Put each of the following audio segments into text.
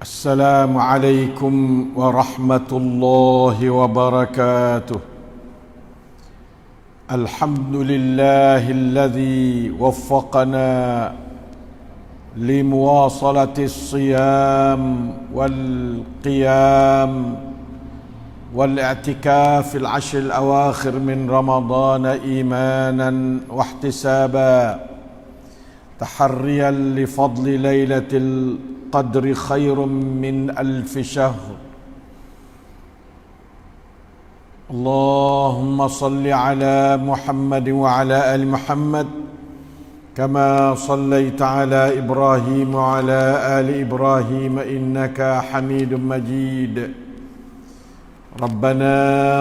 السلام عليكم ورحمة الله وبركاته. الحمد لله الذي وفقنا لمواصلة الصيام والقيام والاعتكاف في العشر الأواخر من رمضان إيمانا واحتسابا، تحريا لفضل ليلة القدر خير من 1000 شهر. اللهم صل على محمد وعلى آل محمد كما صليت على إبراهيم وعلى آل إبراهيم إنك حميد مجيد. ربنا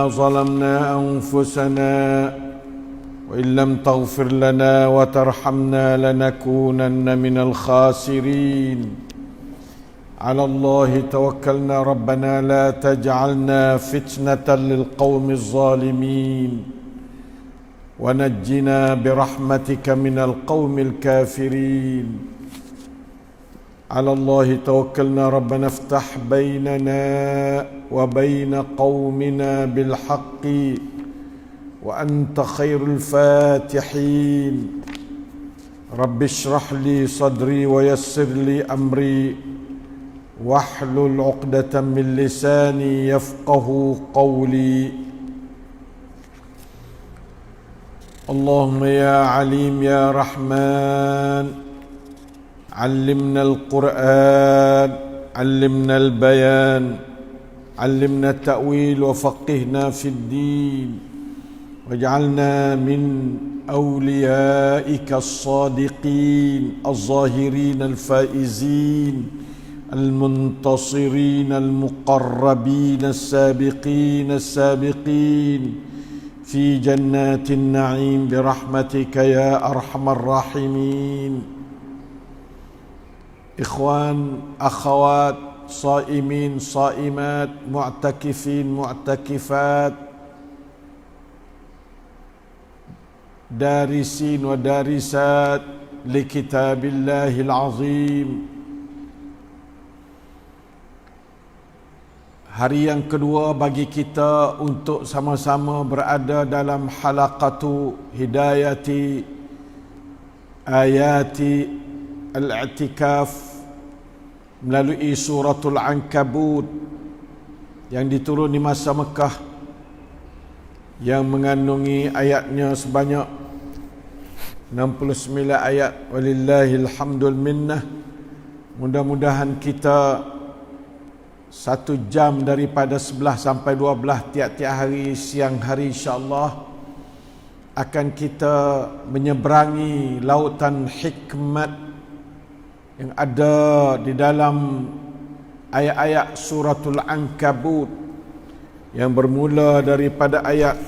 ظلمنا أنفسنا وإن لم تغفر لنا وترحمنا لنكونن من الخاسرين. على الله توكلنا ربنا لا تجعلنا فتنة للقوم الظالمين ونجنا برحمتك من القوم الكافرين. على الله توكلنا ربنا افتح بيننا وبين قومنا بالحق وأنت خير الفاتحين. رب اشرح لي صدري ويسر لي أمري واحلل عقدة من لساني يفقه قولي. اللهم يا عليم يا رحمن علمنا القرآن، علمنا البيان، علمنا التأويل وفقهنا في الدين، واجعلنا من أوليائك الصادقين الظاهرين الفائزين المنتصرين المقربين السابقين السابقين في جنات النعيم برحمتك يا أرحم الراحمين. إخوان أخوات صائمين صائمات معتكفين معتكفات دارسين ودارسات لكتاب الله العظيم. Hari yang kedua bagi kita untuk sama-sama berada dalam halaqatu hidayati ayati al-i'tikaf melalui suratul Ankabut yang diturun di masa Mekah, yang mengandungi ayatnya sebanyak 69 ayat. Walillahil hamdul minnah. Mudah-mudahan kita 1 jam daripada 11 sampai 12 tiap-tiap hari siang hari insya-Allah akan kita menyeberangi lautan hikmat yang ada di dalam ayat-ayat suratul Ankabut yang bermula daripada ayat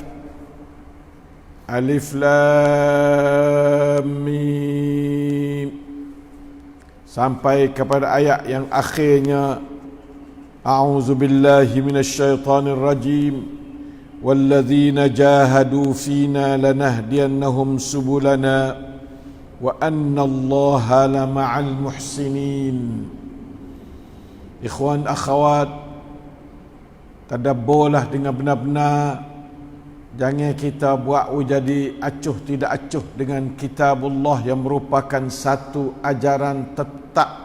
Alif Lam Mim sampai kepada ayat yang akhirnya A'udzu billahi minasyaitonir rajim walladzina jahadu fina lanahdiyannahum subulana wa annallaha lama'al muhsinin. Ikhwan akhwat, tadabburlah dengan benar-benar. Jangan kita buat jadi acuh tidak acuh dengan kitabullah yang merupakan satu ajaran tetap,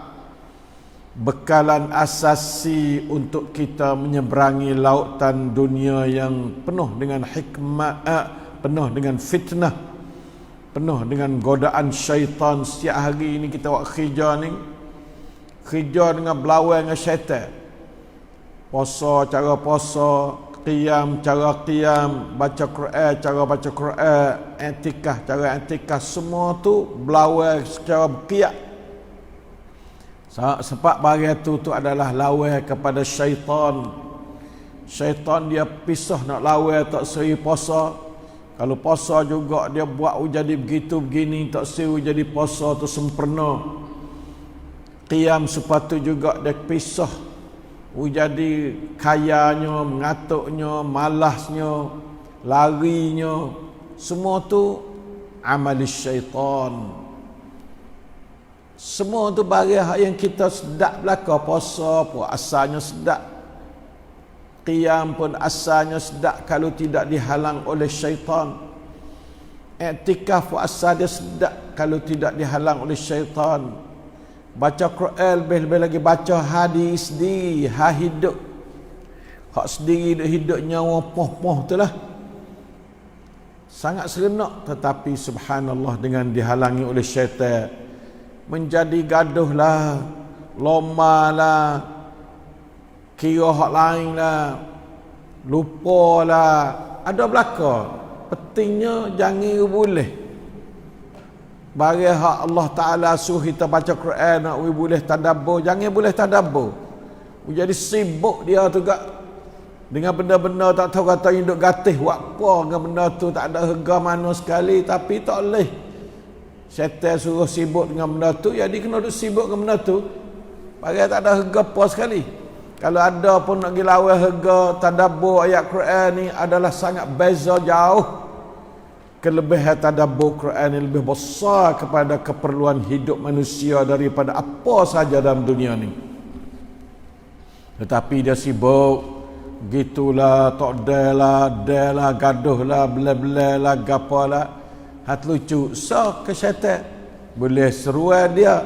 bekalan asasi untuk kita menyeberangi lautan dunia yang penuh dengan hikmah, penuh dengan fitnah, penuh dengan godaan syaitan. Setiap hari ini kita buat kerja ni, kerja dengan berlawan dengan syaitan. Puasa cara puasa, qiyam cara qiyam, baca Quran cara baca Quran, i'tikaf cara i'tikaf, semua tu berlawan secara berkiat. Sebab barang tu adalah lawan kepada syaitan. Syaitan dia pisah nak lawan tak seri puasa. Kalau puasa juga dia buat jadi begitu begini, tak seri jadi puasa tu sempurna. Qiyam sepatu juga dia pisah jadi kayanya, mengatuknya, malasnya, larinya, semua tu amal syaitan. Semua tu barang yang kita sedap belaka. Puasa pun asalnya sedap, qiyam pun asalnya sedap kalau tidak dihalang oleh syaitan. Iktikaf pun asal dia sedap kalau tidak dihalang oleh syaitan. Baca Quran, lebih-lebih lagi baca hadis sendiri, hidup hak sendiri, hidup nyawa poh-poh tu lah, sangat serentak. Tetapi subhanallah, dengan dihalangi oleh syaitan, menjadi gaduh lah, loma lah, kira hak lain lah, lupa lah, ada belaka. Pentingnya jangan boleh barang hak Allah Ta'ala suruh kita baca Quran, nak boleh tadabbur, jangan boleh tadabbur. Jadi sibuk dia tu gak dengan benda-benda tak tahu kata yang duk gatih buat apa dengan benda tu, tak ada harga mana sekali. Tapi tak boleh, syaitan suruh sibuk dengan benda tu, jadi kena duk sibuk dengan benda tu. Barang tak ada harga apa sekali. Kalau ada pun nak pergi lawan harga tadabbur ayat Quran ni adalah sangat beza jauh. Kelebihan tadabbur Quran yang lebih besar kepada keperluan hidup manusia daripada apa saja dalam dunia ni. Tetapi dia sibuk, gitulah, tak adalah, gaduh lah, bela-bela lah, gapalah. Hat lucu, so ke syaitan. Boleh seruan dia,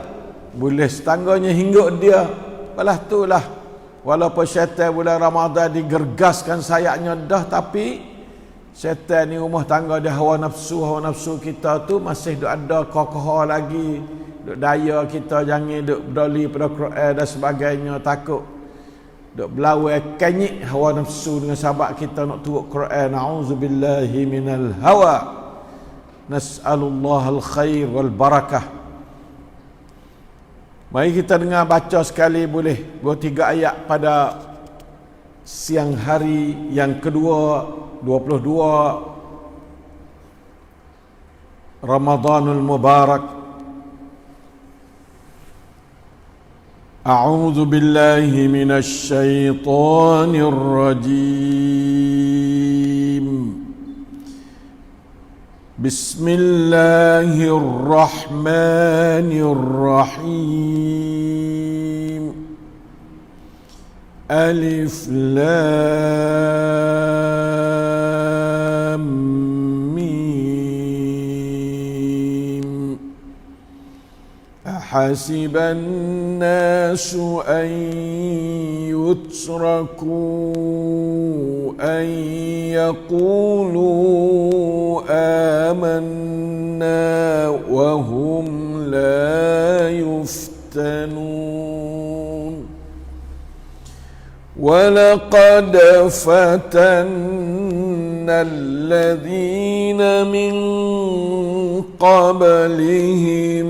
boleh setangganya hingga dia. Balah tu lah, walaupun syaitan bulan Ramadan digergaskan sayapnya dah, tapi syaitan ni rumah tangga dia, hawa nafsu kita tu masih duk ada kokoh lagi, duk daya kita jangan duk berdali pada Quran dan sebagainya, takut duk berlawan kanyik hawa nafsu dengan sahabat kita nak turut Quran. A'udzubillahi minal hawa, nas'alullah al-khair wal barakah. Mari kita dengar baca sekali boleh 2-3 ayat pada siang hari yang kedua 22 Ramadanul Mubarak. A'udzu billahi minasy syaithanir rajim. Bismillahirrahmanirrahim. Alif Lam Mim. Ahasiban nasu an yutraku an yaqulu amanna wa hum la yuftanun. وَلَقَدْ فَتَنَّا الَّذِينَ مِنْ قَبْلِهِمْ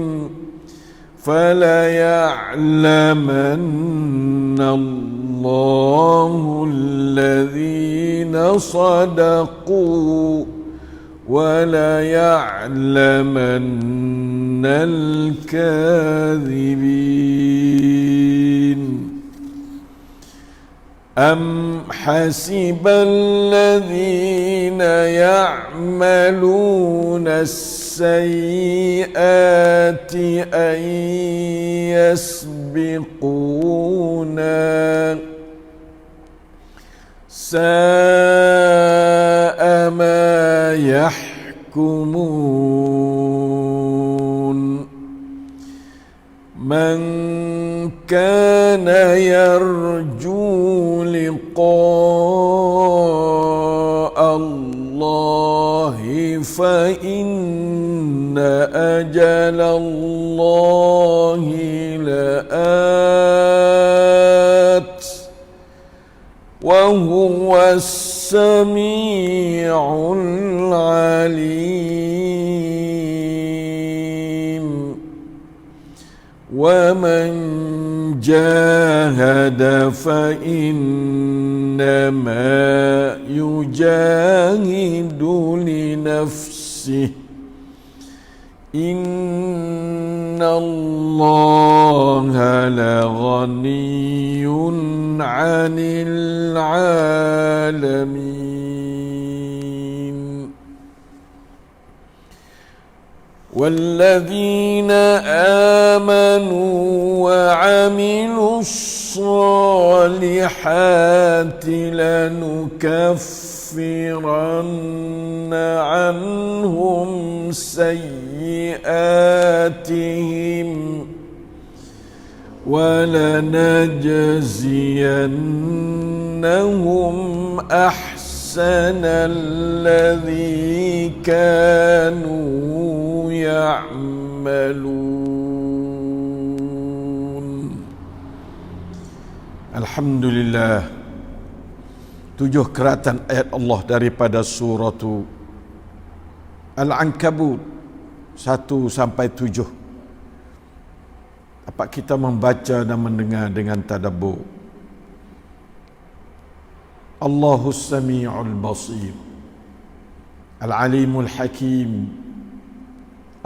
فَلَيَعْلَمَنَّ اللَّهُ الَّذِينَ صَدَقُوا وَلَيَعْلَمَنَّ الْكَاذِبِينَ. أَمْ حَسِبَ الَّذِينَ يَعْمَلُونَ السَّيِّئَاتِ أَنْ يَسْبِقُونَا سَاءَ مَا يَحْكُمُونَ. مَنْ كَانَ يَرْجُو لِقَاءَ اللَّهِ فَإِنَّ أَجَلَ اللَّهِ لَآتٍ وَهُوَ السَّمِيعُ الْعَلِيمُ. وَمَنْ جَاهَدَ فَإِنَّمَا يُجَاهِدُ لِنَفْسِهِ إِنَّ اللَّهَ لَغَنِيٌّ عَنِ الْعَالَمِينَ. والذين آمنوا وعملوا الصالحات لنكفرن عنهم سيئاتهم ولنجزينهم أحسن الذي كانوا يعملون. Alhamdulillah. 7 keratan ayat Allah daripada surah Al-Ankabut 1 sampai 7. Dapat kita membaca dan mendengar dengan tadabbur. Allahus Sami'ul Basir, Al-Alimul Hakim,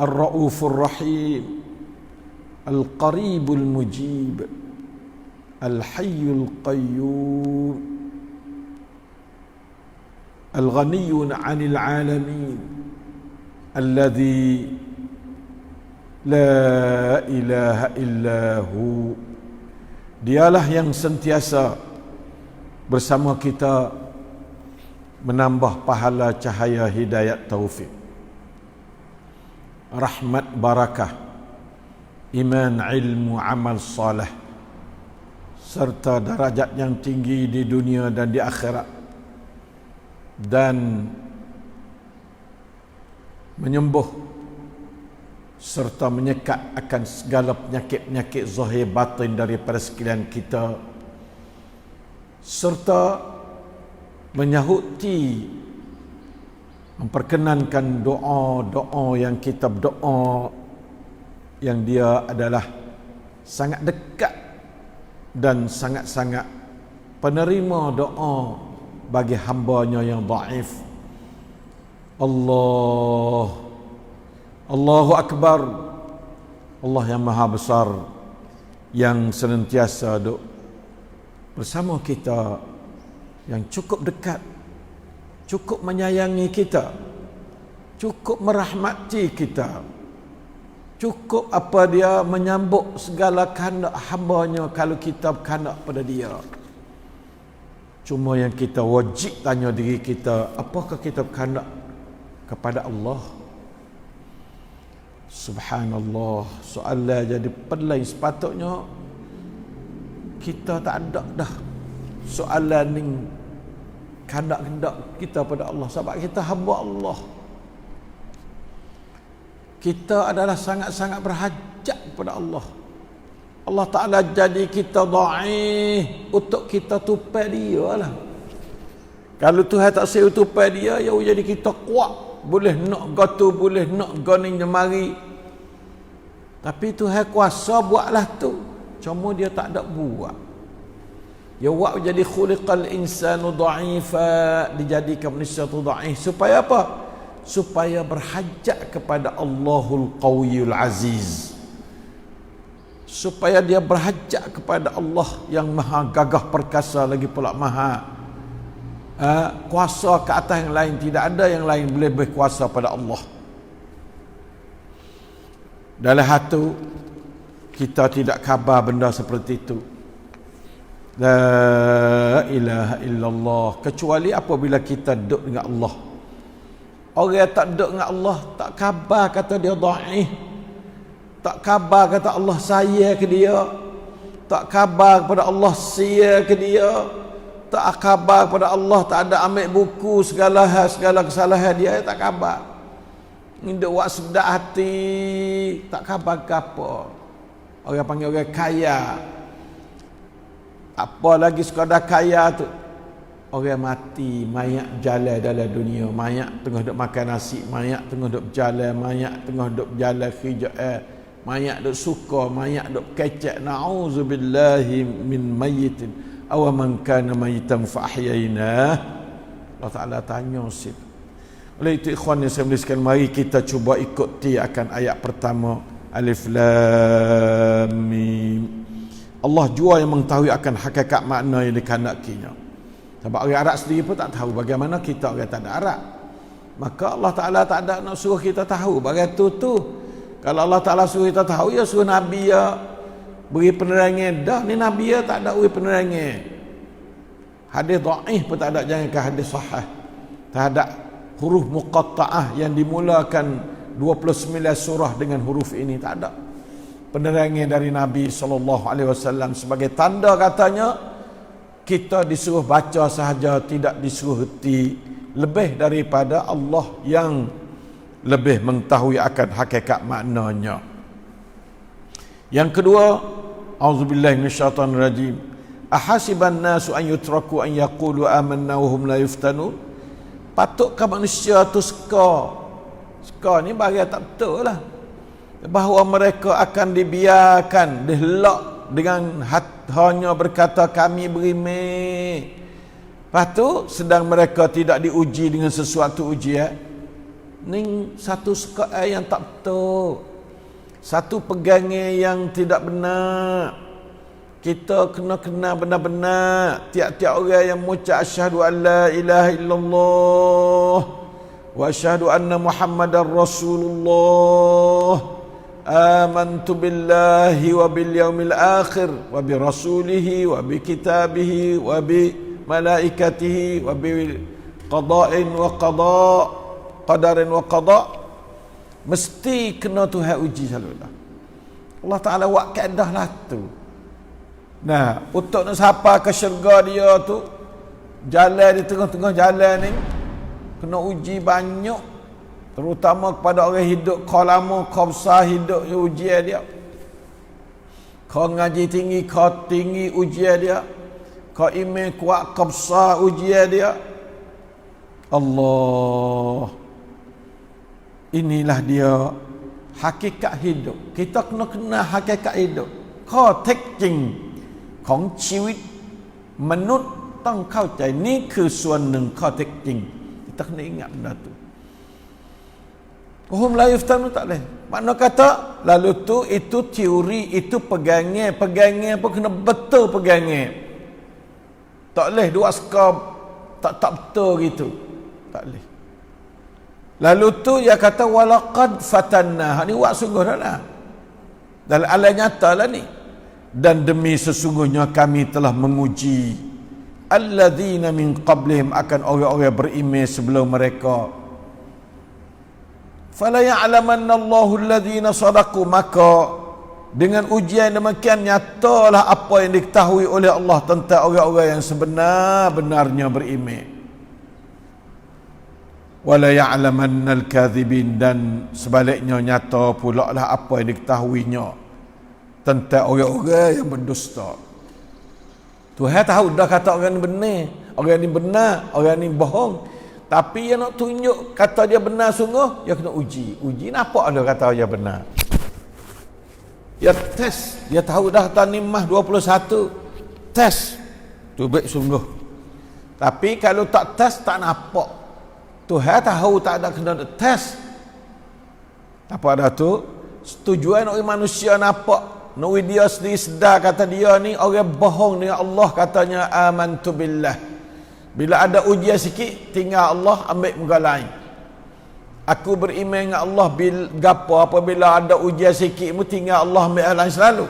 Ar-Ra'ufur Rahim, Al-Qaribul Mujib, Al-Hayyul Qayyum, Al-Ghaniyyun 'anil 'alamin, Alladhi la ilaha illahu. Dialah yang sentiasa bersama kita menambah pahala cahaya hidayat taufik, rahmat barakah, iman, ilmu, amal saleh, serta darajat yang tinggi di dunia dan di akhirat, dan menyembuh serta menyekat akan segala penyakit-penyakit zahir batin daripada sekalian kita, serta menyahuti, memperkenankan doa-doa yang kita berdoa yang dia adalah sangat dekat dan sangat-sangat penerima doa bagi hamba-Nya yang dhaif. Allahu Akbar. Allah yang maha besar, yang senantiasa duk bersama kita, yang cukup dekat, cukup menyayangi kita, cukup merahmati kita, cukup apa dia menyambut segala kehendak hamba-Nya kalau kita berkehendak pada dia. Cuma yang kita wajib tanya diri kita, apakah kita berkehendak kepada Allah? Subhanallah, soalan jadi pelai. Sepatutnya kita tak ada dah soalan ni kehendak kita pada Allah, sebab kita hamba Allah. Kita adalah sangat-sangat berhajat kepada Allah. Allah Ta'ala jadi kita dhaif untuk kita tupai dia lah. Kalau Tuhan tak saya tupai dia, ya jadi kita kuat, boleh nak gatu, boleh nak ganing mari. Tapi Tuhan kuasa buatlah tu, cuma dia tak ada buat. Ya buat jadi khuliqal insanu dha'ifa, dijadikan manusia tu dhaif supaya apa? Supaya berhajat kepada Allahul Qawiyul Aziz, supaya dia berhajat kepada Allah yang maha gagah perkasa, lagi pula maha kuasa ke atas yang lain. Tidak ada yang lain boleh berkuasa pada Allah. Dalam hati kita tidak khabar benda seperti itu. La ilaha illallah, kecuali apabila kita duduk dengan Allah. Orang yang tak duduk dengan Allah tak khabar kata dia dhaif, tak khabar kata Allah sayang ke dia, tak khabar kepada Allah sia ke dia, tak khabar kepada Allah tak ada ambil buku segala kesalahan dia, tak khabar. Ngindak buat sedap hati, tak khabar ke apa. Orang panggil orang kaya, apa lagi sekadar kaya tu. Orang mati, mayat jalan dalam dunia, mayat tengah duk makan nasi, mayat tengah duk berjalan, mayat tengah duk berjalan kerja, mayat duk suka, mayat duk kecek. Na'udzubillahi min mayyitin aw man kana mayyitan fa ahyayna. Allah Taala tanya situ. Oleh itu ikhwan yang saya muliakan, mari kita cuba ikuti akan ayat pertama, Alif Lam Mim. Allah jua yang mengetahui akan hakikat makna yang dikehendakinya. Sebab orang Arab sendiri pun tak tahu bagaimana kita orang tak ada Arab. Maka Allah Ta'ala tak ada nak suruh kita tahu. Bagaimana tu Kalau Allah Ta'ala suruh kita tahu, ya suruh Nabi ya beri penerangan. Dah ni Nabi ya tak ada beri penerangan. Hadis dhaif pun tak ada, jangankan hadis sahih. Tak ada huruf muqatta'ah yang dimulakan 29 surah dengan huruf ini, tak ada penerangan dari Nabi SAW. Sebagai tanda katanya kita disuruh baca sahaja, tidak disuruh reti, lebih daripada Allah yang lebih mengetahui akan hakikat maknanya. Yang kedua, auzubillahi minasyaitonir rajim. Ahasiban nasu an yutraku an yaqulu amanna wa hum la yuftanun? Patutkah manusia tu suka ni bagi tak betul lah, bahawa mereka akan dibiarkan, dihelak dengan hanya berkata kami beriman. Lepas tu sedang mereka tidak diuji dengan sesuatu ujian. Ni satu suka yang tak betul, satu pegangan yang tidak benar. Kita kena benar-benar tiap-tiap orang yang mengucap asyhadu an la ilaha illallah wa asyhadu anna muhammadar rasulullah, amantu billahi wa bil yaumil akhir wa bi rasulihi wa bi kitabihi wa bi malaikatihi wa bi qada'in wa qada' qadarin wa qada'. Mesti kena Tuhan uji selalu. Allah Ta'ala buat kaedah lah tu. Nah, untuk nak sampai ke syurga dia tu, jalan di tengah-tengah jalan ni kena uji banyak, terutama kepada orang hidup kau lama, kau besar hidup ujian dia. Kau ngaji tinggi, kau tinggi ujian dia. Kau iman kuat, kau besar ujian dia. Allah, inilah dia hakikat hidup. Kita kena kenal hakikat hidup. Kau teking ของชีวิตมนุษย์ต้องเข้าใจนี่คือส่วนหนึ่งข้อเท็จจริง kita kena ingat benda tu. Hum la yuftanu tak boleh. Makna kata lalu tu itu teori, itu pegangan pun kena betul pegangan. Tak boleh dua skop tak betul gitu. Tak boleh. Lalu tu dia kata walaqad fatanna. Ni buat sungguh dah lah. Dalam alam nyata lah ni. Dan demi sesungguhnya kami telah menguji alladzina min qablihim, akan orang-orang beriman sebelum mereka. Fala ya'lamanna Allahu alladzina sadaqu, maka dengan ujian demikian nyatalah apa yang diketahui oleh Allah tentang orang-orang yang sebenar-benarnya beriman. Wala ya'lamanna al-kadzibin, dan sebaliknya nyata pula lah apa yang diketahuinya tentang orang-orang yang berdusta. Tuhan tahu dah kata orang ni benar, orang ni benar, orang ni bohong. Tapi dia nak tunjuk kata dia benar sungguh, dia kena uji. Uji nampak dia kata dia benar. Dia test, dia tahu dah Tanimah 21. Test. Tu baik sungguh. Tapi kalau tak test tak nampak. Tuhan tahu tak ada kena test. Apa dah tu? Tujuan orang manusia nampak. Nawi dia sendiri sedar kata dia ni orang bohong dengan Allah, katanya amantu billah. Bila ada ujian sikit tinggal Allah ambil muka lain. Aku beriman dengan Allah gapo apabila ada ujian sikit mu tinggal Allah ambil lain selalu.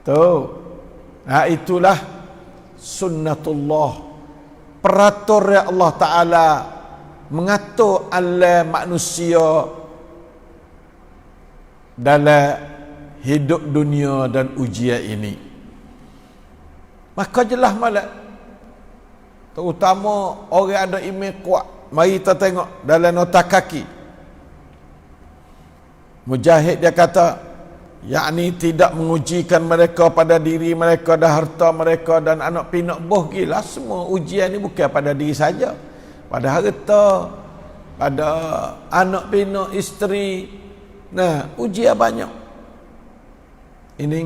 Tu. Nah itulah sunnatullah. Peraturan Allah Taala mengatur alam manusia dalam hidup dunia dan ujian ini. Maka jelas malak, terutama orang ada iman kuat. Mari kita tengok dalam nota kaki Mujahid, dia kata yakni tidak mengujikan mereka pada diri mereka dan harta mereka dan anak pinak buah. Gila, semua ujian ni bukan pada diri saja, pada harta, pada anak pinak, isteri. Nah, ujian banyak. Ini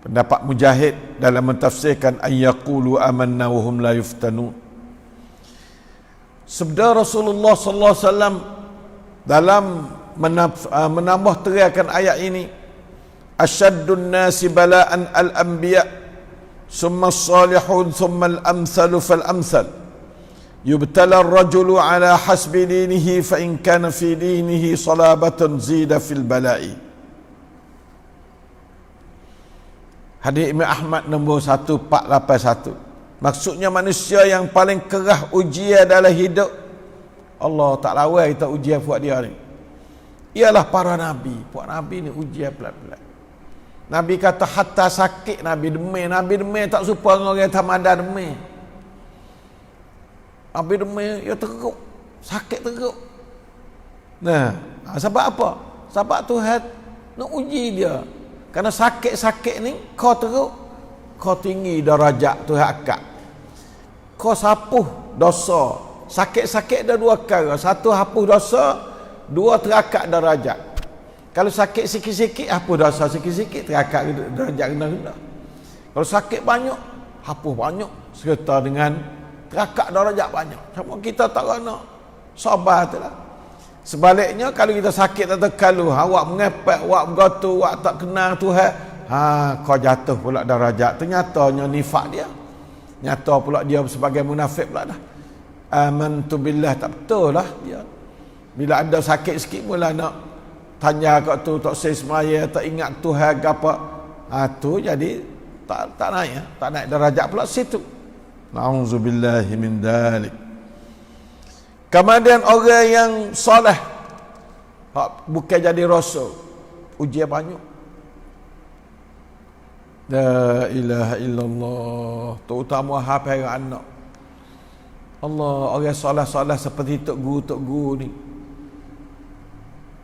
pendapat Mujahid dalam mentafsirkan ayyaqulu amanna wa hum la yuftanu. Sabda Rasulullah sallallahu alaihi wasallam dalam menambah teriakan ayat ini, asyaddun nasi bala'an al-anbiya summa as-salihun summa al-amsalu fal-amsal Yubtala ar-rajulu ala hasbi dinihi fa in kana fi dinihi salabatun zida fil bala'i. Hadis Imam Ahmad nombor 1481. Maksudnya manusia yang paling kerah ujian dalam hidup, Allah tak lawan kita ujian buat dia ni, ialah para nabi. Puak nabi ni ujian pelat-pelat. Nabi kata hatta sakit Nabi demam tak serupa dengan orang tamadan demam. Nabi demam ya teruk, sakit teruk. Nah, sebab apa? Sebab Tuhan nak uji dia. Kerana sakit-sakit ni kau teruk, kau tinggi darajat Tuhan akak. Kau sapuh dosa. Sakit-sakit ada dua perkara. Satu hapus dosa, dua terakak darajat. Kalau sakit sikit-sikit hapus dosa sikit-sikit, terakak darajat rendah-rendah. Kalau sakit banyak, hapus banyak serta dengan terakak darajat banyak. Sama kita tak nak sabar tu lah. Sebaliknya kalau kita sakit tak terkalu, awak mengepek, awak bergotu, awak tak kenal Tuhan, kau jatuh pula darajat. Ternyatanya nifak dia. Nyata pula dia sebagai munafik pula dah. Amantu billah, tak betul lah dia. Bila ada sakit sikit mula nak tanya kat tu, tak say semaya, tak ingat Tuhan ke apa. Tu jadi tak naik, tak naik darajat pula situ. Na'udzubillahi min dalik. Kemudian orang yang soleh, bukan jadi rasul, ujian banyak. La ilaha illallah. Terutama hafal anak. Allah, orang soleh-soleh seperti Tok Guru ni,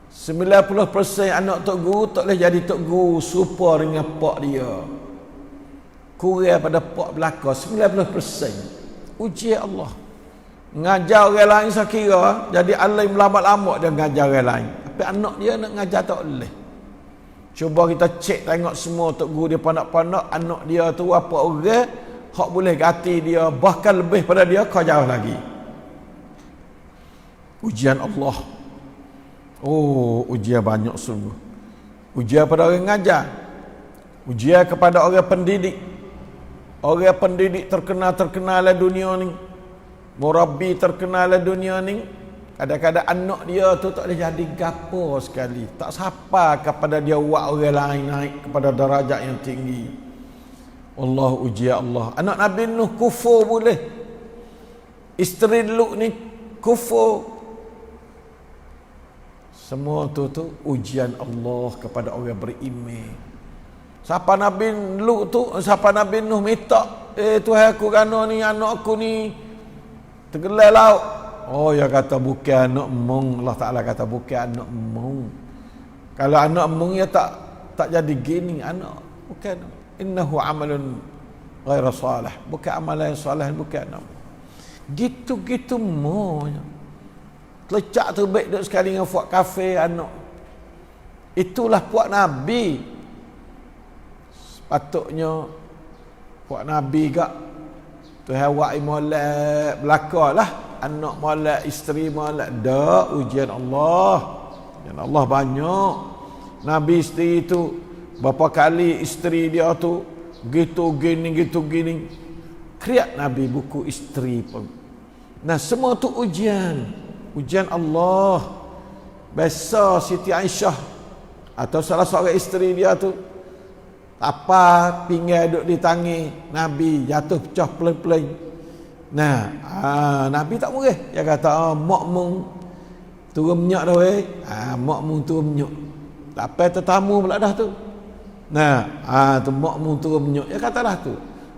90% anak Tok Guru tak boleh jadi Tok Guru serupa dengan pak dia. Kurang pada pak belakang 90%. Ujian Allah. Ngajar orang lain saya kira jadi alim lama-lama dia ngajar orang lain. Tapi anak dia nak ngajar tak boleh. Cuba kita cek tengok semua Tok Guru dia panak-panak, anak dia tu apa orang hak boleh ganti dia, bahkan lebih pada dia, kau jauh lagi. Ujian Allah. Oh, ujian banyak sungguh. Ujian pada orang ngajar, ujian kepada orang pendidik. Orang pendidik terkenal di dunia ni, murabbi terkenal di dunia ni, kadang-kadang anak dia tu tak boleh jadi gapo sekali, tak sapa kepada dia buat orang lain naik kepada darajat yang tinggi. Allah, ujian Allah. Anak Nabi Nuh kufur boleh, isteri Lut ni kufur. Semua tu ujian Allah kepada orang beriman. Siapa Nabi Lut tu, siapa Nabi Nuh minta, Tuhan aku kerana ni anak aku ni tergelar laut. Oh, ya kata bukan anak emong. Allah Ta'ala kata bukan anak emong. Kalau anak emong ya tak jadi gini anak. Bukan. Innahu amalun ghaira salih. Bukan amalan yang salih, bukan anak. Gitu-gitu monya. Telecak terbaik duduk sekali dengan buat kafe anak. Itulah puak Nabi. Sepatutnya puak Nabi gak Tuhan wak molek belakalah, anak molek, isteri molek. Dak ujian Allah. Ujian Allah banyak. Nabi isteri itu berapa kali isteri dia tu gitu gini. Kriat Nabi buku isteri pun. Nah, semua tu ujian. Ujian Allah. Biasa Siti Aisyah atau salah seorang isteri dia tu apa pinggan duduk di tangi Nabi, jatuh pecah pelan-pelan. Nah, Nabi tak murah. Dia kata, mak mung turun minyak dah weh. Mak mung turun minyak. Tak apa tetamu pula dah tu. Nah, tu mak mung turun minyak. Dia kata dah tu,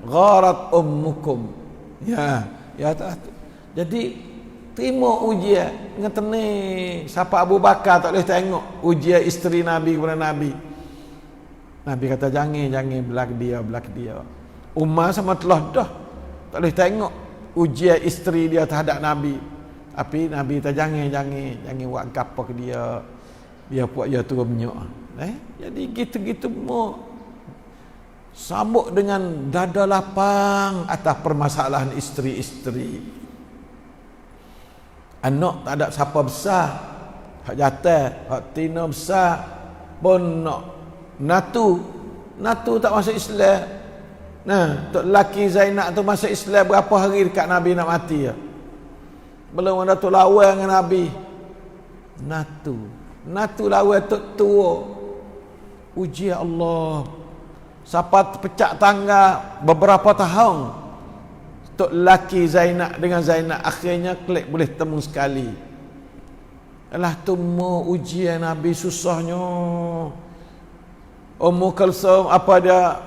gharat ummukum. Ya dah tu. Jadi terima ujian dengan tenang. Siapa Abu Bakar tak boleh tengok ujian isteri Nabi kepada Nabi. Nabi kata jangan belak dia. Umar sama telah dah tak boleh tengok ujian isteri dia terhadap Nabi. Tapi Nabi kata jangan buat apa ke dia. Dia buat dia turun minyak. Jadi gitu-gitu mau sambut dengan dada lapang atas permasalahan isteri-isteri. Anak tak ada siapa besar, hak jatah, hak tina besar pun nak natu tak masuk Islam. Nah, tok lelaki Zainab tu masuk Islam berapa hari dekat Nabi nak mati ya. Belum ada tu lawan dengan Nabi. Natu lawan tok tua. Uji Allah. Siapa pecah tangga beberapa tahun. Tok lelaki Zainab dengan Zainab akhirnya klik boleh temu sekali. Alah tu mau ujian Nabi susahnya. Ummu Kulsum apa dia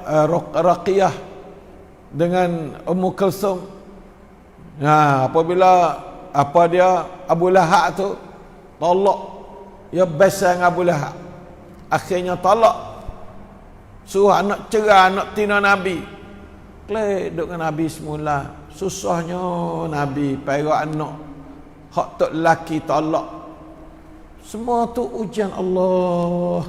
Raqiyah dengan Ummu Kulsum. Apabila apa dia Abu Lahab tu tolak, ya besar dengan Abu Lahab. Akhirnya tolak. Suruh anak cerai, anak tina Nabi. Klik duduk dengan Nabi semula. Susahnya Nabi perak anak. Hak tok lelaki tolak. Semua tu ujian Allah.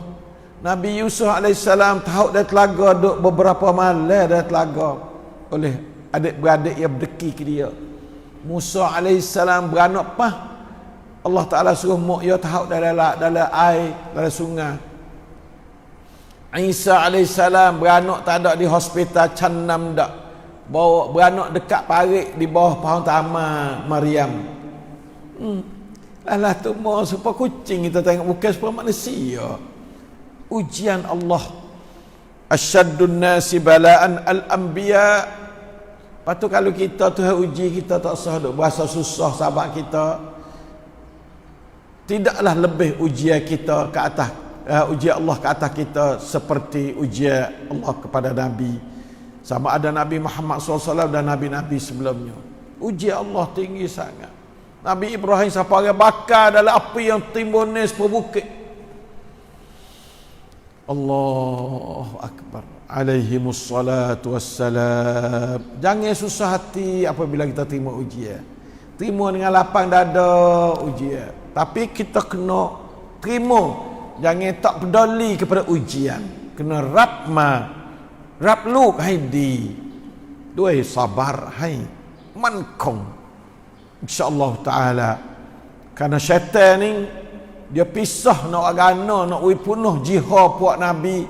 Nabi Yusuf AS tahu dia telaga duduk beberapa malam dia telaga oleh adik-beradik yang berdeki ke dia. Musa AS beranak pah. Allah Ta'ala suruh ya tahu dalam air, dalam sungai. Isa AS beranak tak ada di hospital Cannam dak. Bawa beranak dekat parit di bawah pohon taman Maryam. Alah tu mau supaya kucing kita tengok, bukan supaya manusia. Ujian Allah. Asyaddun nasi bala'an al-anbiya. Lepas tu kalau kita Tuhan uji kita tak usah duk berasa susah sahabat kita. Tidaklah lebih ujian kita ke atas ujian Allah ke atas kita seperti ujian Allah kepada Nabi. Sama ada Nabi Muhammad SAW dan Nabi-Nabi sebelumnya. Ujian Allah tinggi sangat. Nabi Ibrahim sampai orang bakar dalam api yang timbun ni sepuluh bukit. Allahu Akbar. Alaihimus salatu wassalam. Jangan susah hati apabila kita terima ujian. Terima dengan lapang dada ujian. Tapi kita kena terima. Jangan tak peduli kepada ujian. Kena rapluk haidi. Duai sabar hai. Mankong. InsyaAllah ta'ala. Karena syaitan ni dia pisah nak agama, nak punuh jihad puak Nabi,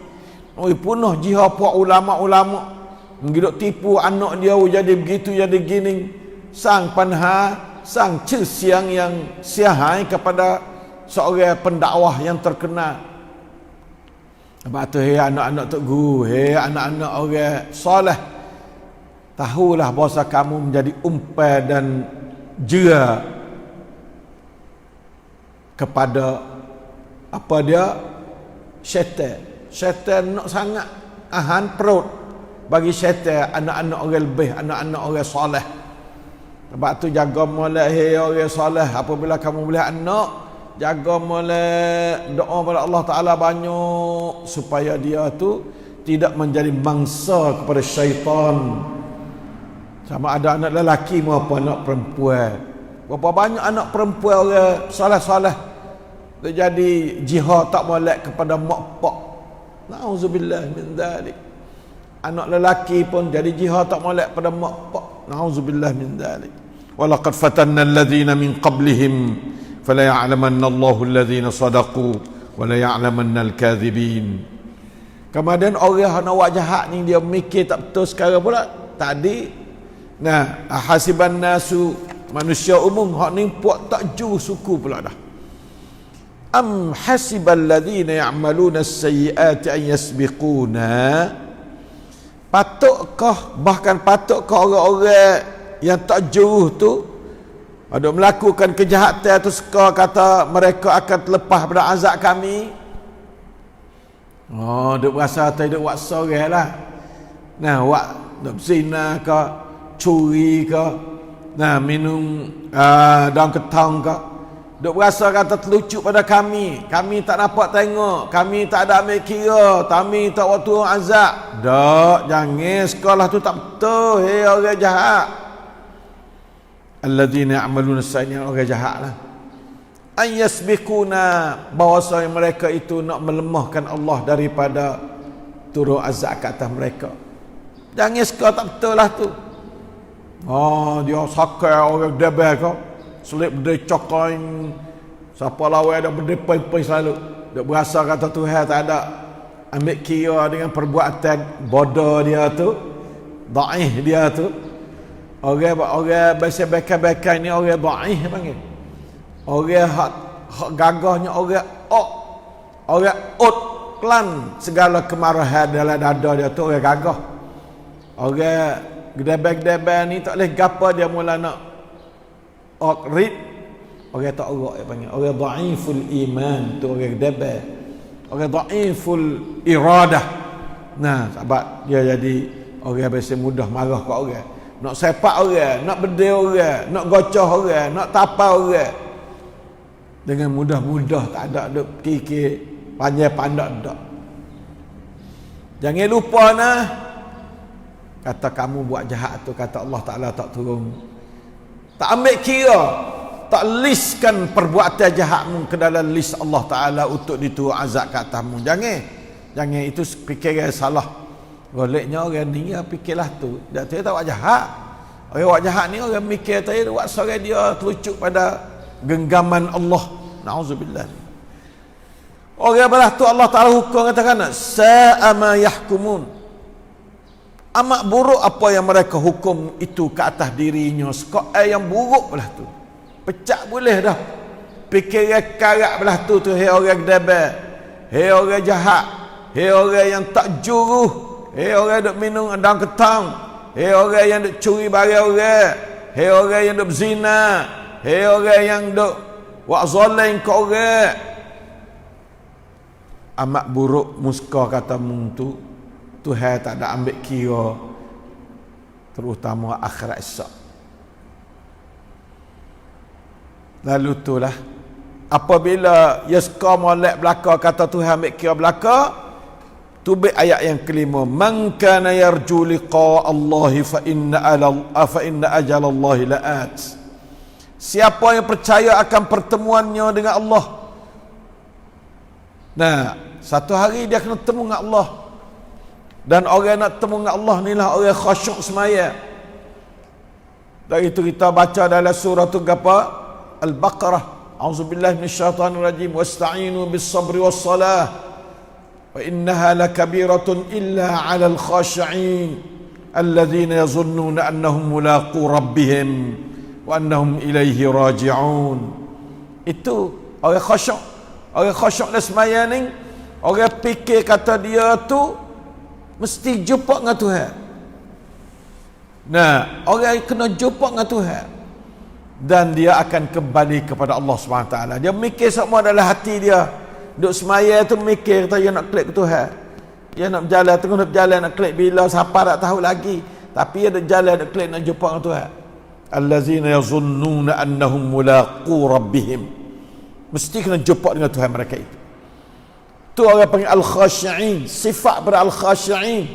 nak punuh jihad puak ulama-ulama, mengiduk tipu anak dia jadi begitu jadi gini, sang panha, sang siang yang siahai kepada seorang pendakwah yang terkenal. Sebab tu anak-anak Tok Guru, anak-anak orang soleh, tahulah bahawa kamu menjadi umpan dan jera kepada apa dia syaitan nak sangat ahan perut bagi syaitan anak-anak orang lebih, anak-anak orang soleh. Sebab tu jaga molek orang soleh, apabila kamu boleh anak, jaga molek, doa kepada Allah Ta'ala banyak supaya dia tu tidak menjadi mangsa kepada syaitan. Sama ada anak lelaki maupun anak perempuan. Berapa banyak anak perempuan orang soleh-soleh dia jadi jihad tak molek kepada mak pak. Nauzubillah min dzalik. Anak lelaki pun jadi jihad tak molek pada mak pak. Nauzubillah min dzalik. Walaqad fatanna alladhina min qablihim fala ya'lamanna Allahu alladhina sadaqu wa la ya'lamanna al-kadhibin. Kemudian orang nak buat jahat ni dia mikir tak betul sekarang pula. Tadi hasiban nasu, manusia umum hak ni puak takju suku pula dah. Am hasibal ladzina ya'maluna as-sayyi'ati an yasbiquna. Patutkah, bahkan patutkah orang-orang yang takju tu ada melakukan kejahatan tu suka kata mereka akan terlepas pada azab kami? Duk berasa tak duk buat sorang lah. Buat duk zina ke, curi ke, minum daun ketang ke, duk berasa kata terlucu pada kami tak dapat tengok, kami tak ada ambil kira, kami tak waktu azab. Tak, jangan sekolah tu tak betul. Orang jahat, alladzina ya'maluna as-sayyi'ati, orang jahat lah. An yasbiquna, bahawasanya mereka itu nak melemahkan Allah daripada turun azab ke atas mereka. Jangan sekolah tak betul lah tu. Dia sakai orang debel kau, selip berdiri cokoin, siapa lawan ada berdiri pai-pai selalu. Dia berasa kata Tuhan tak ada ambil kira dengan perbuatan bodoh dia tu, dhaif dia tu. Orang bahasa bekai-bekai ni orang dhaif panggil. Orang hak gagahnya orang klan segala kemarahan dalam dada dia tu orang gagah. Orang gedebek-gedebek ni tak boleh gapo dia mula nak read. Orang tak orang dia panggil. Orang dhaiful iman tu orang gedebek. Orang dhaiful iradah. Nah, sebab dia jadi orang biasa mudah marah kat orang. Nak sepak orang, nak bedil orang, nak gocoh orang, nak tapau orang. Dengan mudah-mudah tak ada duk fikir panjang pandak dak. Jangan lupa nah. Kata kamu buat jahat tu, kata Allah Taala tak turun. Tak ambil kira, tak listkan perbuatan jahatmu ke dalam list Allah Taala untuk diturun azab kat atasmu. Jangan itu fikiran salah. Goleknya orang ni ya fikirlah tu. Dia tak buat jahat. Orang buat jahat ni orang mikir tadi buat seorang dia terucuk pada genggaman Allah. Nauzubillah. Orang belah tu Allah Taala hukum katakan sa'a ma yahkumun. Amat buruk apa yang mereka hukum itu ke atas dirinya. Sekok yang buruk belah tu. Pecah boleh dah. Fikiran karat belah tu hei orang gedebek. Hei orang jahat. Hei orang yang tak juruh. Hei orang duk minum andang ketang. Hei orang yang duk curi barang orang. Hei orang yang duk berzina. Hei orang yang duk buat zalim ke orang. Amat buruk muska katamu tu. Tuhan tak ada ambil kira, terutama akhirat esok. Lalu itulah apabila yaska molek belaka kata Tuhan ambil kira belaka. Tubik ayat yang kelima, man kana yarju liqa Allah fa inna ajal Allah la'at. Siapa yang percaya akan pertemuannya dengan Allah, nah satu hari dia kena temu dengan Allah. Dan orang nak temu dengan Allah ni lah orang khusyuk semaya. Dan itu kita baca dalam surah tu apa? Al-Baqarah. A'udzubillahi minasyaitanir rajim. Wasta'inu bis-sabri was-salah. Wa innaha lakabiratun illa 'alal khashi'in alladzina yazunnuna annahum mulaqu rabbihim wa annahum ilaihi raji'un. Itu orang khusyuk. Orang khusyuk dalam sembahyang ni, orang fikir kata dia tu mesti jumpa dengan Tuhan. Nah, orang kena jumpa dengan Tuhan dan dia akan kembali kepada Allah SWT. Dia mikir semua dalam hati dia. Duk semaya tu mikir kata dia nak klik ke Tuhan. Dia nak berjalan, tengok nak berjalan nak klik bila siapa tak tahu lagi. Tapi dia nak jalan nak klik nak jumpa dengan Tuhan. Allazina yazunnuna annahum mulaqu rabbihim. Mesti kena jumpa dengan Tuhan mereka itu. Tu orang panggil al-khasyi'in. Sifat pada al-khasyi'in.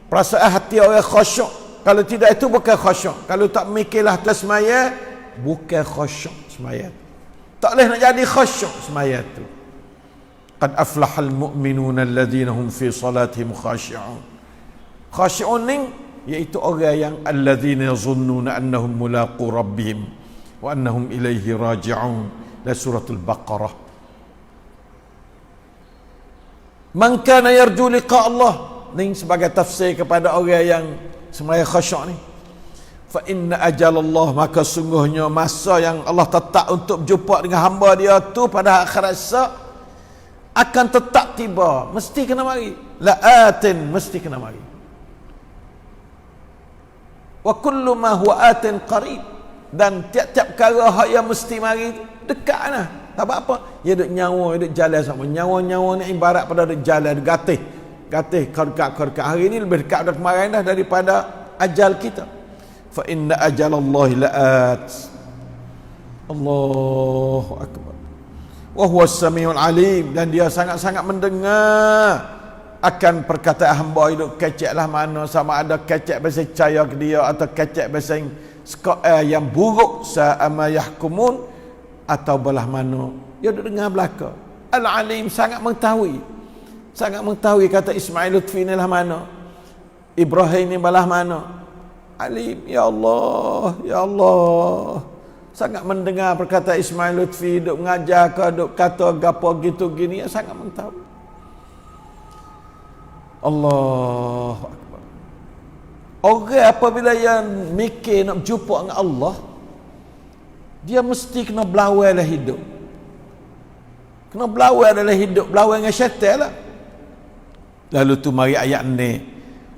Perasaan hati orang khusyuk. Kalau tidak itu bukan khusyuk. Kalau tak mikirlah atas semaya, bukan khusyuk semaya. Tak boleh nak jadi khusyuk semaya tu. Qad aflahal mu'minuna alladhina hum fi salatihim khasyi'un. Khasyi'un ni iaitu orang yang alladhina yazunnuna annahum mulaqu rabbihim wa annahum ilaihi raji'un. Dalam surah Al-Baqarah. Man kana yarju liqa Allah, ni sebagai tafsir kepada orang yang semaya khusyuk ni. Fa inna ajalallah, maka sungguhnya masa yang Allah tetap untuk berjumpa dengan hamba dia tu pada akhirat esok akan tetap tiba, mesti kena mari. La'atin, mesti kena mari. Wa kullu ma huwa atin qarib, dan tiap-tiap perkara yang mesti mari dekat nah. Tak apa, dia duk nyawa, dia duk jalan sama. Nyawa-nyawa ni ibarat pada duk jalan, duk gatih. Gatih dekat. Hari ni lebih dekat dari kemarin dah daripada ajal kita. Fa inna ajalallahi la'at. Allahu akbar. Wa huwa as-sami'ul alim, dan dia sangat-sangat mendengar akan perkataan hamba hidup keceklah mana, sama ada kecek bahasa cahaya ke dia atau kecek bahasa yang buruk sa'ama yahkumun, atau belah mana dia duduk dengar belaka. Al-alim, sangat mengetahui. Sangat mengetahui kata Ismail Lutfi ni lah mana, Ibrahim ni belah mana. Alim, ya Allah, ya Allah. Sangat mendengar perkataan Ismail Lutfi, duk mengajar ke, duk kata gapo gitu gini, sangat mengetahui. Allahu akbar. Orang apabila yang mikir nak berjumpa dengan Allah, dia mesti kena berlawan dalam hidup. Kena berlawan dalam hidup, berlawan dengan syaitan lah. Lalu tu mari ayat ni,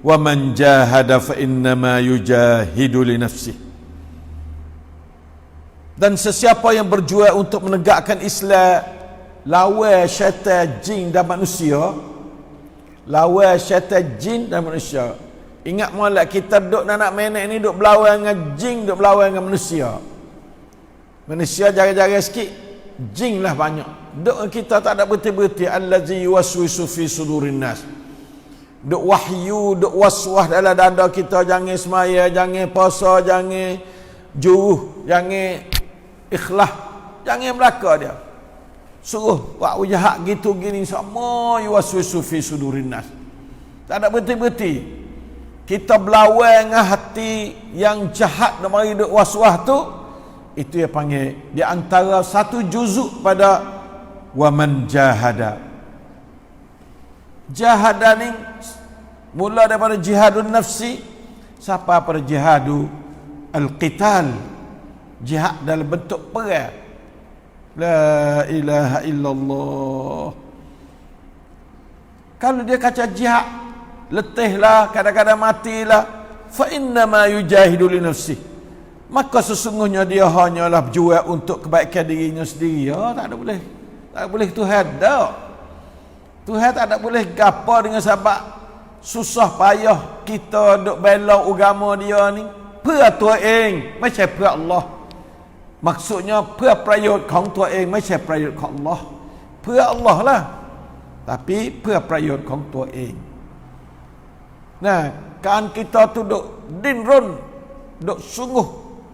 wa man jahada fa innama yujahidu li nafsihi. Dan sesiapa yang berjuang untuk menegakkan Islam, lawan syaitan jin dan manusia, lawan syaitan jin dan manusia. Ingat molek kita duduk nak menek ni, duduk berlawan dengan jin, duduk berlawan dengan manusia. Manusia jaga-jaga sikit, jin lah banyak. Duduk kita tak ada berhenti-berhenti. Allazi yuwaswisu fi sudurin nas. Duduk wahyu, duduk waswas dalam dada kita. Jangan semaya, jangan puasa, jangan juruh, jangan ikhlas, jangan belaka dia. Suruh buat jahat gitu gini, semua yuwaswisu fi sudurin nas. Tak ada berhenti-berhti. Kita berlawan dengan hati yang jahat dan mari duk waswas tu, itu yang panggil di antara satu juzuk pada waman jahada. Jahada ni mula daripada jihadun nafsi sampai pada jihadu al-qital, jihad dalam bentuk perang. La ilaha illallah. Kalau dia kata jihad, letihlah, kadang-kadang matilah, fa innama yujahidu li nafsi, maka sesungguhnya dia hanyalah berjuang untuk kebaikan dirinya sendiri. Tak ada boleh, tak boleh Tuhan dah. Tuhan tak ada boleh gapo dengan sebab susah payah kita duk bela agama dia ni. พื่อตัวเองไม่ใช่เพื่อ Allah. Maksudnya เพื่อประโยชน์ของตัวเองไม่ใช่ประโยชน์ของ Allah. เพื่อ Allah lah, tapi เพื่อประโยชน์ของตัวเอง. Nah, kan kita tu duk dinrun, duk sungguh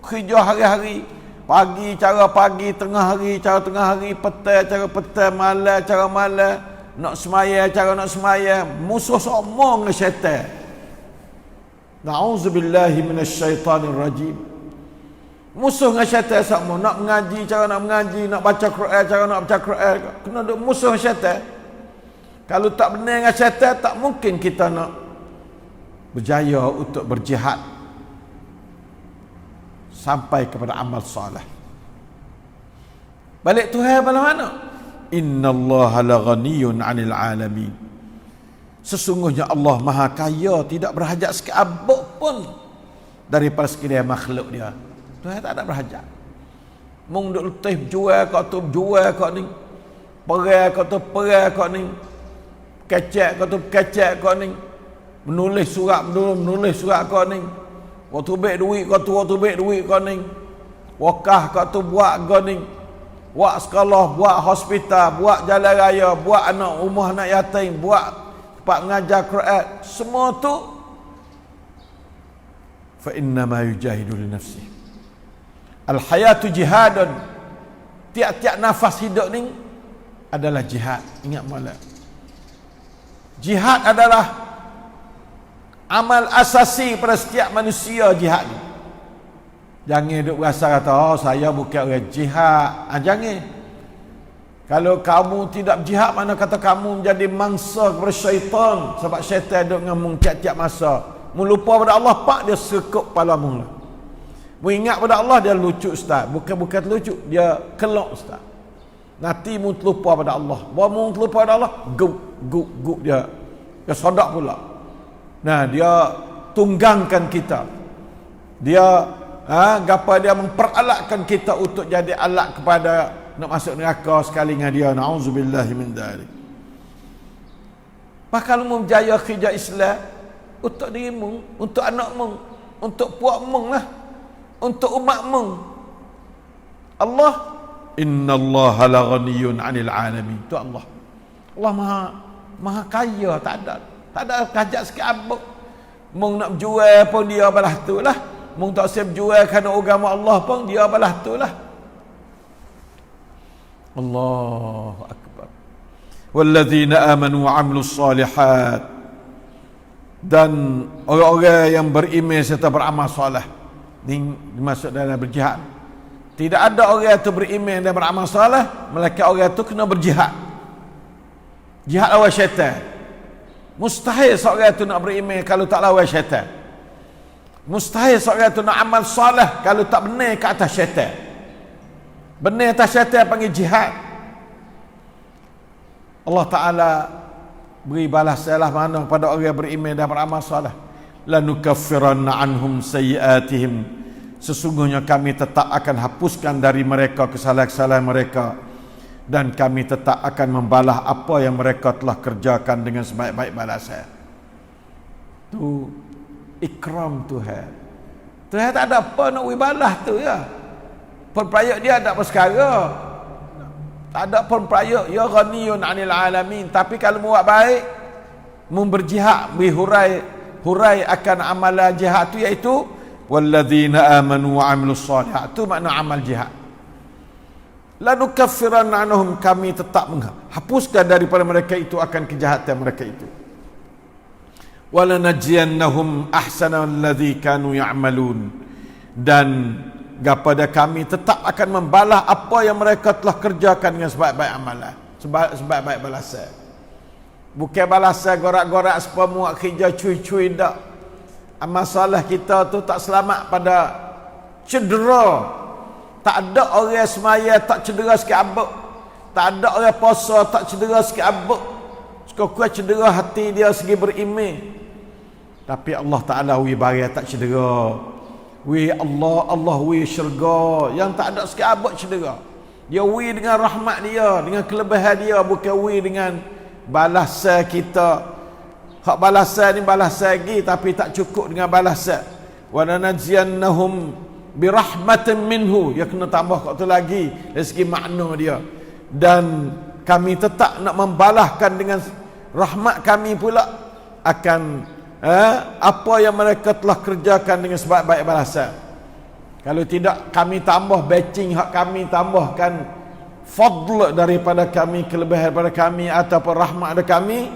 kerja hari-hari, pagi cara pagi, tengah hari cara tengah hari, petang cara petang, malam cara malam, nak semaya cara nak semaya, musuh semua dengan syaitan. Na'udzubillahi minasyaitanir rajim. Musuh dengan syaitan semua, nak mengaji cara nak mengaji, nak baca Quran cara nak baca Quran, kena duk musuh syaitan. Kalau tak benar dengan syaitan, tak mungkin kita nak berjaya untuk berjihad sampai kepada amal soleh. Balik Tuhan pada mana? Innallaha laghaniyun 'anil 'alamin. Sesungguhnya Allah Maha Kaya, tidak berhajat sekabuk pun daripada sekalian makhluk dia. Tuhan tak ada berhajat. Mung duk letih jual kau tu jual kau ni, perang kau tu perang kau ni, kecek kau tu kecek kau ni, menulis surat kau ni, waktu baik duit kau tu waktu baik duit kau ni, wakah kau tu buat kau ni, buat sekolah, buat hospital, buat jalan raya, buat anak rumah anak yatim, buat tempat mengajar Quran, semua tu fa inna ma yujahidu li nafsi. Al hayatu jihadun. Tiap-tiap nafas hidup ni adalah jihad. Ingat molek. Jihad adalah amal asasi pada setiap manusia. Jihad ni, jangan duk rasa kata, oh saya bukan orang jihad. Jangan. Kalau kamu tidak berjihad, mana kata kamu menjadi mangsa kepada syaitan. Sebab syaitan duk ngamung tiap-tiap masa. Mu lupa pada Allah, pak dia sekuk kepala mu lah. Mu ingat pada Allah, dia lucu ustaz. Bukan lucu, dia kelok ustaz. Nanti mu terlupa pada Allah. Bahawa mu terlupa pada Allah, guk dia sodak pula. Nah, dia tunggangkan kita. Dia gapa dia memperalatkan kita untuk jadi alat kepada nak masuk neraka sekali dengan dia. Na'udzubillahi min dzalik. Bakal mu berjaya kerja Islam untuk dirimu, untuk anakmu, untuk puakmu lah, untuk umatmu. Allah, innallaha laghaniyun 'anil 'alamin. Tu Allah. Allah maha kaya, tak ada hajat sikit abuk. Mung nak berjual pun dia balah tu lah. Mung tak siap berjual kerana agama Allah pun dia balah tu lah. Allahu akbar. Walladzina amanu wa 'amilus solihat. Dan orang-orang yang beriman serta beramal soleh ni dimasuk dalam berjihad. Tidak ada orang itu beriman dan beramal soleh melainkan orang itu kena berjihad. Jihad lawan syaitan. Mustahil seorang itu nak beriman kalau tak lawan syaitan. Mustahil seorang itu nak amal soleh kalau tak benar ke atas syaitan. Benar atas syaitan panggil jihad. Allah Ta'ala beri balas salah mana pada orang yang beriman dan beramal soleh. Lanukaffiranna anhum sayyiatihim. Sesungguhnya kami tetap akan hapuskan dari mereka kesalahan-kesalahan mereka, dan kami tetap akan membalas apa yang mereka telah kerjakan dengan sebaik-baik balasan. Tu ikram Tuhan. Tuhan tak ada apa nak balas tu ya. Penperayuk dia tak apa sekarang. Tak ada penperayuk. Ya ghaniyun 'anil alamin. Tapi kalau buat baik, berjihad, hurai akan amalan jihad tu, iaitu walladzina amanu wa 'amilus shalihat. Tu makna amal jihad. Lanukaffiranna anhum, kami tetap menghapuskan daripada mereka itu akan kejahatan mereka itu. Walanajiyannahum ahsana alladhi kanu ya'malun, dan kepada kami tetap akan membalas apa yang mereka telah kerjakan dengan sebaik-baik amalan, sebaik-baik balasan. Bukan balasan gorak-gorak supaya muak kerja cui-cui dak. Masalah kita tu tak selamat pada cedera. Tak ada orang semaya tak cedera sikit abuk. Tak ada orang puasa tak cedera sikit abuk. Suka-kuat cedera hati dia segi beriman. Tapi Allah Ta'ala bari tak cedera. Allah syurga yang tak ada sikit abuk cedera. Dia dengan rahmat dia, dengan kelebihan dia, bukan dengan balasan kita. Hak balasan ni balasan lagi, tapi tak cukup dengan balasan. Wa lanajziyannahum birahmatin minhu, dia kena tambah kat tu lagi dari segi makna dia. Dan kami tetap nak membalaskan dengan rahmat kami pula akan apa yang mereka telah kerjakan dengan sebaik-baik balasan. Kalau tidak, kami tambah batching hak kami, tambahkan fadl daripada kami, kelebihan daripada kami ataupun rahmat daripada kami,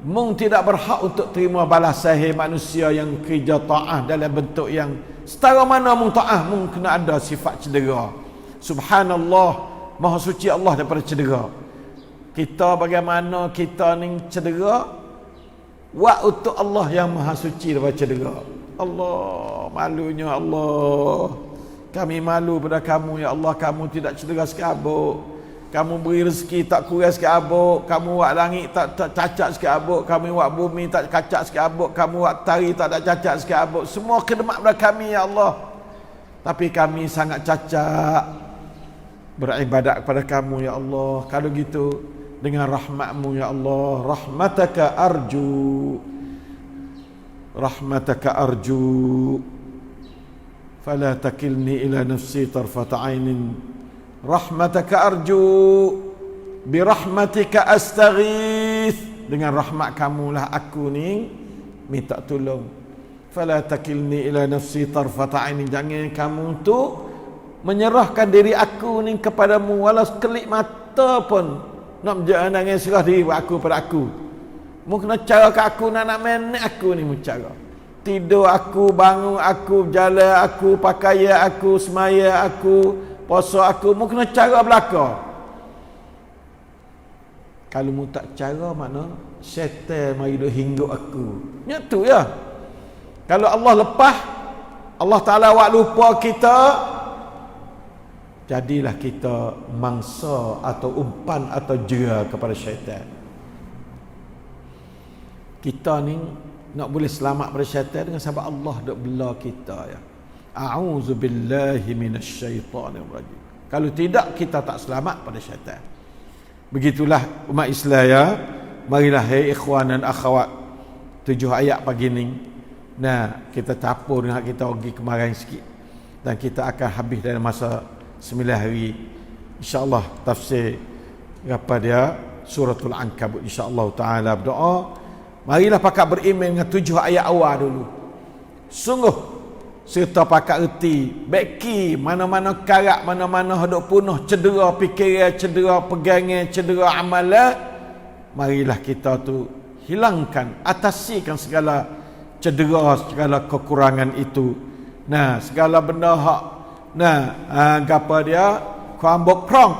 mung tidak berhak untuk terima balasan manusia yang kerja ta'ah dalam bentuk yang setara mana mung ta'ah, mung kena ada sifat cedera. Subhanallah, maha suci Allah daripada cedera. Kita bagaimana kita ni cedera, wa untuk Allah yang maha suci daripada cedera. Allah, malunya Allah. Kami malu pada kamu ya Allah. Kamu tidak cedera sekabuk. Kamu beri rezeki tak kurang sekabuk. Kamu buat langit tak cacat sekabuk. Kamu buat bumi tak cacat sekabuk. Kamu buat tari tak ada cacat sekabuk. Semua khidmat pada kami ya Allah. Tapi kami sangat cacat beribadat kepada kamu ya Allah. Kalau gitu, dengan rahmatmu ya Allah, rahmataka arju fala takilni ila nafsi tarfata ainin, rahmataka arju birahmatika astaghith, dengan rahmat kamulah aku ni minta tolong. Fala takilni ila nafsi tarfata ainin, jangan kamu tu menyerahkan diri aku ni kepadamu walau sekelip mata pun. Nak jangan serah diri aku pada aku. Mu kena cara ke aku nak menek aku ni mu cara. Tidur aku, bangun aku, berjalan aku, pakaian aku, semaya aku, puasa aku, mu kena cara belaka. Kalau mu tak cara, makna syaitan mari duk hinggup aku. Nya tu ya. Kalau Allah lepas, Allah Taala buat lupa kita, jadilah kita mangsa atau umpan atau jera kepada syaitan. Kita ni nak boleh selamat pada syaitan dengan sebab Allah dok bela kita ya. A'udzubillahi minasyaitonirrajim. Kalau tidak, kita tak selamat pada syaitan. Begitulah umat Islam ya. Marilah hai ikhwan dan akhwat, 7 ayat pagi ni. Nah, kita capur dengan kita pergi kemarin sikit, dan kita akan habis dalam masa 9 hari insya-Allah tafsir apa dia suratul Ankabut insya-Allah taala. Berdoa, marilah pakat beriman dengan 7 ayat awal dulu. Sungguh serta pakat erti beki mana-mana karak, mana-mana hendak punah cedera fikiran, cedera pegangan, cedera amalan. Marilah kita tu hilangkan, atasikan segala cedera, segala kekurangan itu. Nah, segala benda hak apa diaความบก พร่อง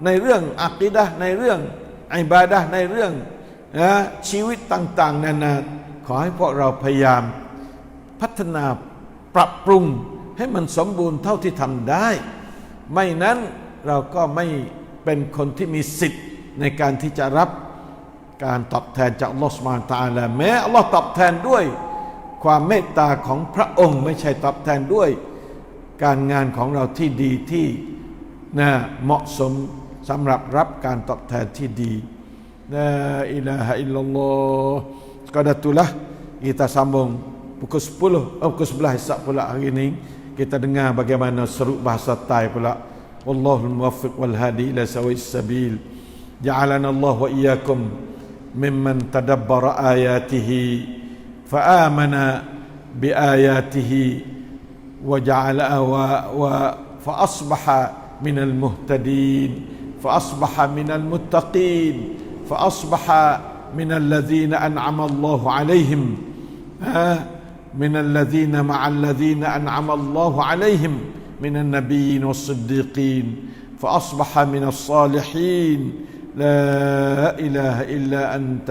ในเรื่องอะกีดะห์ในเรื่องอิบาดะห์ในเรื่องชีวิตต่างๆนานาขอให้พวกเราพยายาม พัฒนาปรับปรุงให้มันสมบูรณ์เท่าที่ทำได้ไม่นั้นเราก็ไม่เป็นคนที่มีสิทธิ์ในการที่จะรับการตอบแทนจากอัลลอฮฺซุบฮานะฮูวะตะอาลาแม้อัลลอฮฺตอบแทนด้วยความเมตตาของพระองค์ไม่ใช่ตอบแทนด้วยการงานของเราที่ดีที่เหมาะสมสำหรับรับการตอบแทนที่ดีLa ilaha illallah. Qadatulah kita sambung pukul 10 pukul 11 esok pula hari ini kita dengar bagaimana seru bahasa Thai pula. Wallahul muwaffiq wal hadi ila sawa'is sabil. Ja'alana Allah wa iyyakum mimman tadabbara ayatihi fa amana bi ayatihi wa ja'ala wa fa asbaha minal muhtadin fa asbaha minal muttaqin فأصبح من الذين أنعم الله عليهم من الذين مع الذين أنعم الله عليهم من النبيين والصديقين فأصبح من الصالحين لا إله إلا أنت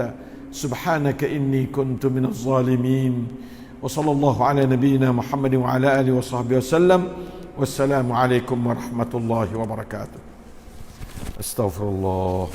سبحانك إني كنت من الظالمين وصلى الله على نبينا محمد وعلى آله وصحبه وسلم والسلام عليكم ورحمة الله وبركاته. أستغفر الله.